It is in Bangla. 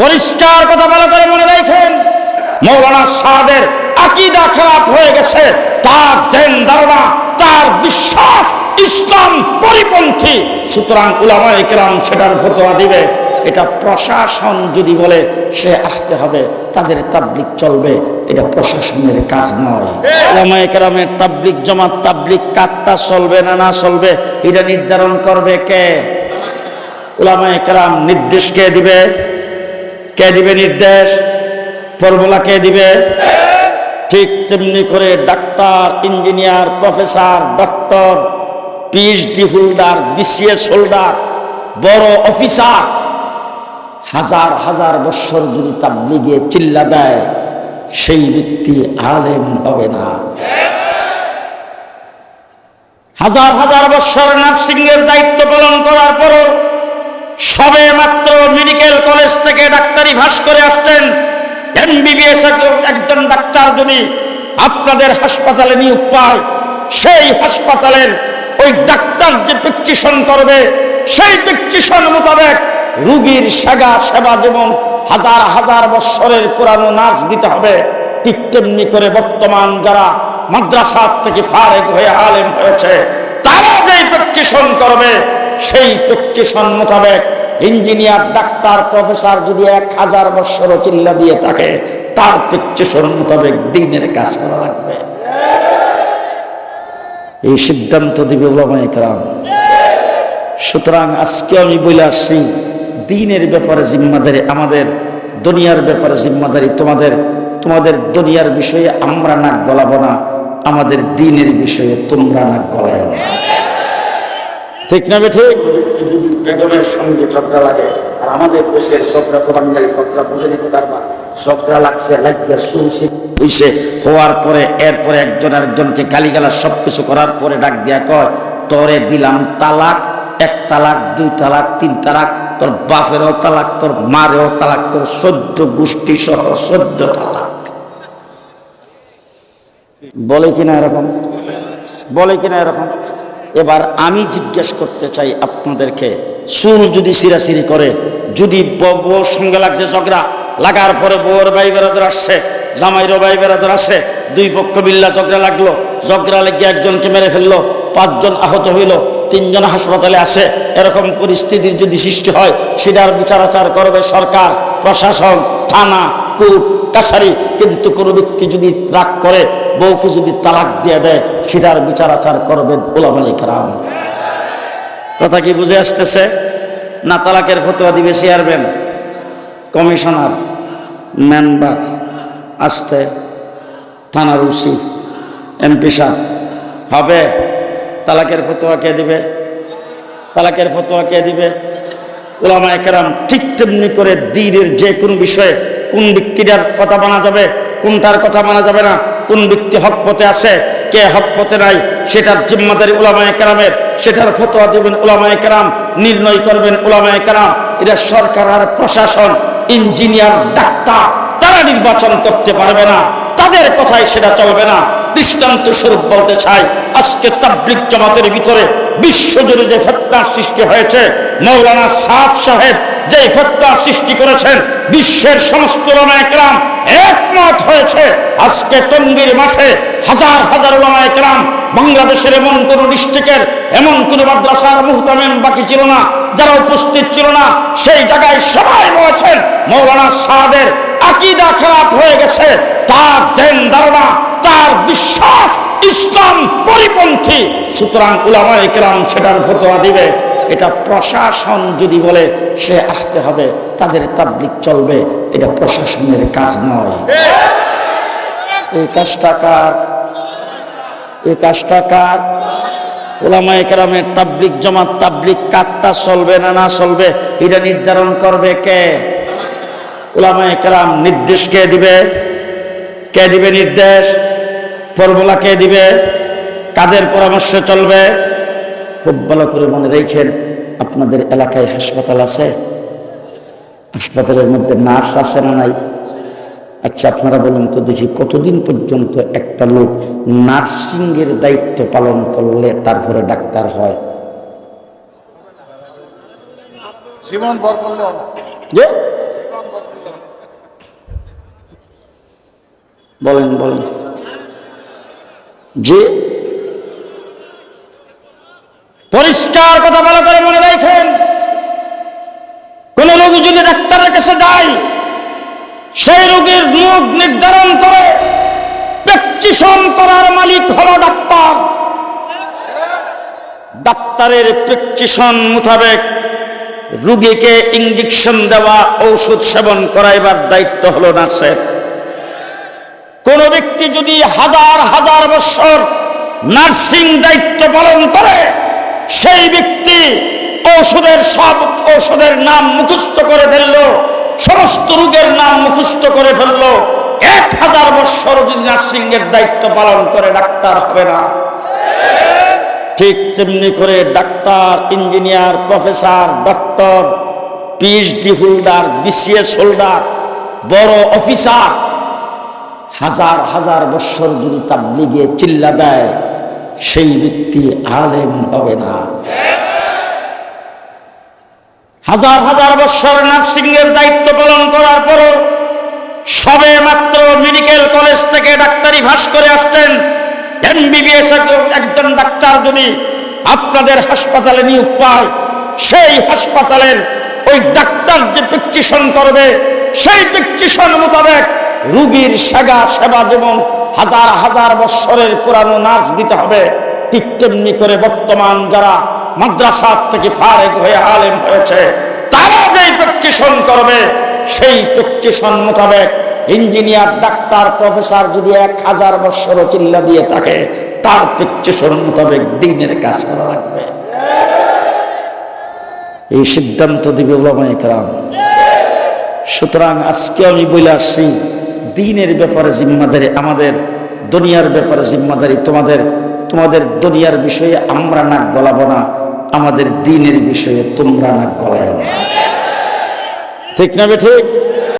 পরিষ্কার কথা ভালো করে মনে রাখেন, মৌলানা সাদের আকীদা খারাপ হয়ে গেছে, তার দেন ধারণা, তার বিশ্বাস ইসলাম পরিপন্থী। সুতরাং উলামায়ে কেরাম সেটার ফতোয়া দিবে। এটা প্রশাসন যদি বলে সে আসতে হবে, তাদের তাবলিগ চলবে, এটা প্রশাসনের কাজ নয়। উলামায়ে কেরামের তাবলিগ জামাত তাবলিগ কাটটা চলবে না না চলবে এটা নির্ধারণ করবে কে? উলামায়ে কেরাম। নির্দেশ কে দিবে? কে দিবে নির্দেশ? ফর্মুলা কে দিবে? ঠিক তেমনি করে doctor, engineer, professor, doctor, PhD holder, BCS holder, বড় অফিসার হাজার হাজার বছর যদি তাবলিগে চিল্লা দেয়, সেই ব্যক্তি আলেম হবে না। হাজার হাজার বছর নার্সিং এর দায়িত্ব পালন করার পরও সবে মাত্র মেডিকেল কলেজ থেকে ডাক্তারি পাশ করে আসছেন, এমবিবিএস একজন ডাক্তার যদি আপনাদের হাসপাতালে নিয়োগ পায়, সেই হাসপাতালের ওই ডাক্তার যে প্রেসক্রিপশন করবে, সেই প্রেসক্রিপশন মোতাবেক রোগীর সেবা যেমন হাজার হাজার বছরের পুরানো নার্স দিতে হবে, ঠিক তেমনি করে বর্তমান যারা মাদ্রাসা থেকে ফারেগ হয়ে আলেম হয়েছে, তারা যে প্রেসক্রিপশন করবে, সেই প্রেসক্রিপশন মোতাবেক ইঞ্জিনিয়ার, ডাক্তার, প্রফেসর যদি 1000 বছরও চিল্লা দিয়ে থাকে, তার প্রেসক্রিপশন মোতাবেক দ্বীনের কাজ করা লাগবে। এই সিদ্ধান্ত দিবে উলামায়ে কেরাম। সুতরাং আজকে আমি বলে আসছি, দ্বীনের ব্যাপারে জিম্মাদারি আমাদের, দুনিয়ার ব্যাপারে জিম্মাদারি তোমাদের। তোমাদের দুনিয়ার বিষয়ে আমরা নাক গলাবো না, আমাদের দ্বীনের বিষয়ে তোমরা নাক গলায় না। ঠিক না ঠিক? বেগমের সঙ্গে ঝগড়া লাগে, আর আমাদের দেশের ঝগড়া কমান্ডারি ঝগড়া বুঝে নিতে পারবা। ঝগড়া লাগছে, লাগিয়া শুনছে হইছে, হওয়ার পরে এরপরে একজন আরেকজনকে গালিগালাজ সবকিছু করার পরে ডাক দিয়া কয়, তোরে দিলাম তালাক, 1 তালাক, 2 তালাক, 3 তালাক, তোর বাপেরও তালাক, তোর মারেও তালাক, তোর 14 গোষ্ঠী সহ 14 তালাক। বলে কিনা এরকম? বলে কিনা এরকম? এবার আমি জিজ্ঞেস করতে চাই আপনাদেরকে, চুল যদি সিরাসিরি করে, যদি বউর সঙ্গে লাগছে ঝগড়া, লাগার পরে বউর ভাই বেরাদর আসছে, জামাইরও ভাই বেরাদর আসে, 2 পক্ষ মিল্লা ঝগড়া লাগলো, ঝগড়া লেগে একজনকে মেরে ফেললো, 5 জন আহত হইল, 3 জন হাসপাতালে আসে, এরকম পরিস্থিতির যদি সৃষ্টি হয়, সেটার বিচার আচার করবে সরকার, প্রশাসন, থানা, কোর্ট, কাছারি। কিন্তু কোনো ব্যক্তি যদি রাগ করে বউকে যদি তালাক দিয়ে দেয়, সেটার বিচার আচার করবেন উলামায়ে কেরাম। কথা কি বুঝে আসতেছে? না তালাকের ফতোয়া দিবে চেয়ারম্যান, কমিশনার, মেম্বার, আসতে থানার ওসি, এমপি সাহেব হবে? তালাকের ফতোয়া কে দিবে? তালাকের ফতোয়া কে দিবে? উলামায়ে কেরাম। ঠিক তেমনি করে দ্বীনের যে কোনো বিষয়ে কোন ব্যক্তিটার কথা মানা যাবে, কোনটার কথা মানা যাবে না, কোন ব্যক্তি হক পথে আছে, কে হক পথে নাই, সেটার জিম্মাদারি উলামায়ে কেরামের, সেটার ফতোয়া দিবেন উলামায়ে কেরাম, নির্ণয় করবেন উলামায়ে কেরাম। এটা সরকার আর প্রশাসন, ইঞ্জিনিয়ার, ডাক্তার তারা নির্বাচন করতে পারবে না, তাদের কথাই সেটা চলবে না। দৃষ্টান্ত স্বরূপ বলতে চাই, আজকে তাবলিগ জামাতের ভিতরে বিশ্বজুড়ে যে ফতোয়ার সৃষ্টি হয়েছে, মৌলানা সাদ সাহেব যে ফতোয়া সৃষ্টি করেছেন, বিশ্বের সমস্ত উলামায়ে কেরাম একমত হয়েছে। আজকে টঙ্গীর মাঠে হাজার হাজার উলামায়ে কেরাম, বাংলাদেশের এমন কোন ডিস্ট্রিক্টের এমন কোন মাদ্রাসার মুহতামিম বাকি ছিল না যারা উপস্থিত ছিল না। সেই জায়গায় সবাই বলেছেন মৌলানা সাদের আকীদা খারাপ হয়ে গেছে, তার দেন ধারণা, তার বিশ্বাস ইসলাম পরিপন্থী। সুতরাং উলামায়ে কেরাম সেটার ফতোয়া দিবে। এটা প্রশাসন যদি বলে সে আসতে হবে, তাদের তাবলিগ চলবে, এটা প্রশাসনের কাজ নয়। এই কাজটা কার? এই কাজটা কার? উলামায়ে কেরামের তাবলিগ জামাত তাবলিগ কাটটা চলবে না না চলবে এটা নির্ধারণ করবে কে? উলামায়ে কেরাম। নির্দেশ কে দিবে? কে দিবে নির্দেশ? ফর্মুলা কে দিবে? কাদের পরামর্শে চলবে? খুব ভালো করে মনে রাখেন, আপনাদের এলাকায় হাসপাতাল আছে, হাসপাতালের মধ্যে নার্স আছে না নাই? আচ্ছা আপনারা বলুন তো দেখি, কতদিন পর্যন্ত একটা লোক নার্সিং এর দায়িত্ব পালন করলে তারপরে ডাক্তার হয়? জীবন ভর করলে বলেন বলেন। যে পরিষ্কার কথা ভালো করে মনে রাখেন, কোন রোগী যদি ডাক্তারের কাছে যায়, সেই রোগীর রোগ নির্ধারণ করে প্রেসক্রিপশন করার মালিক হলো ডাক্তার। ডাক্তারের প্রেসক্রিপশন মোতাবেক রোগীকে ইনজেকশন দেওয়া, ঔষধ সেবন করাইবার দায়িত্ব হলো নার্সের। কোন ব্যক্তি যদি হাজার হাজার বছর নার্সিং দায়িত্ব পালন করে, সেই ব্যক্তি সব ঔষধের নাম মুখস্থ করে ফেললো, সমস্ত রোগের নাম মুখস্থ করে ফেললো, 1000 বছর যদি নার্সিং এর দায়িত্ব পালন করে, ডাক্তার হবে না। ঠিক তেমনি করে doctor, engineer, professor, doctor, PhD holder, BCS holder, বড় অফিসার হাজার হাজার বছর যদি তাবলীগে চিল্লা দেয়, সেই ব্যক্তি আলেম হবে না। হাজার হাজার বছর নার্সিং এর দায়িত্ব পালন করার পরও সবে মাত্র মেডিকেল কলেজ থেকে ডাক্তারি পাস করে আসছেন, এমবিবিএস একজন ডাক্তার যদি আপনাদের হাসপাতালে নিয়োগ পায়, সেই হাসপাতালের ওই ডাক্তার যে প্রেসক্রিপশন করবে, সেই প্রেসক্রিপশন মোতাবেক রোগীর সেবা যেমন হাজার হাজার বছরের পুরানো নার্স দিতে হবে, ঠিক তেমনি করে বর্তমান যারা মাদ্রাসা থেকে ফারেগ হয়ে আলেম হয়েছে, তারা যেই প্রেসক্রিপশন করবে, সেই প্রেসক্রিপশন মোতাবেক ইঞ্জিনিয়ার, ডাক্তার, প্রফেসর যদি 1000 বছরও চিল্লা দিয়ে থাকে, তার প্রেসক্রিপশন মোতাবেক দ্বীনের কাজ করা লাগবে। এই সিদ্ধান্ত দিবে উলামায়ে কেরাম। সুতরাং আজকে আমি বলে আসছি, দ্বীনের ব্যাপারে জিম্মাদারি আমাদের, দুনিয়ার ব্যাপারে জিম্মাদারি তোমাদের। তোমাদের দুনিয়ার বিষয়ে আমরা নাক গলাবো না, আমাদের দ্বীনের বিষয়ে তোমরা নাক গলায় না। ঠিক না বে ঠিক?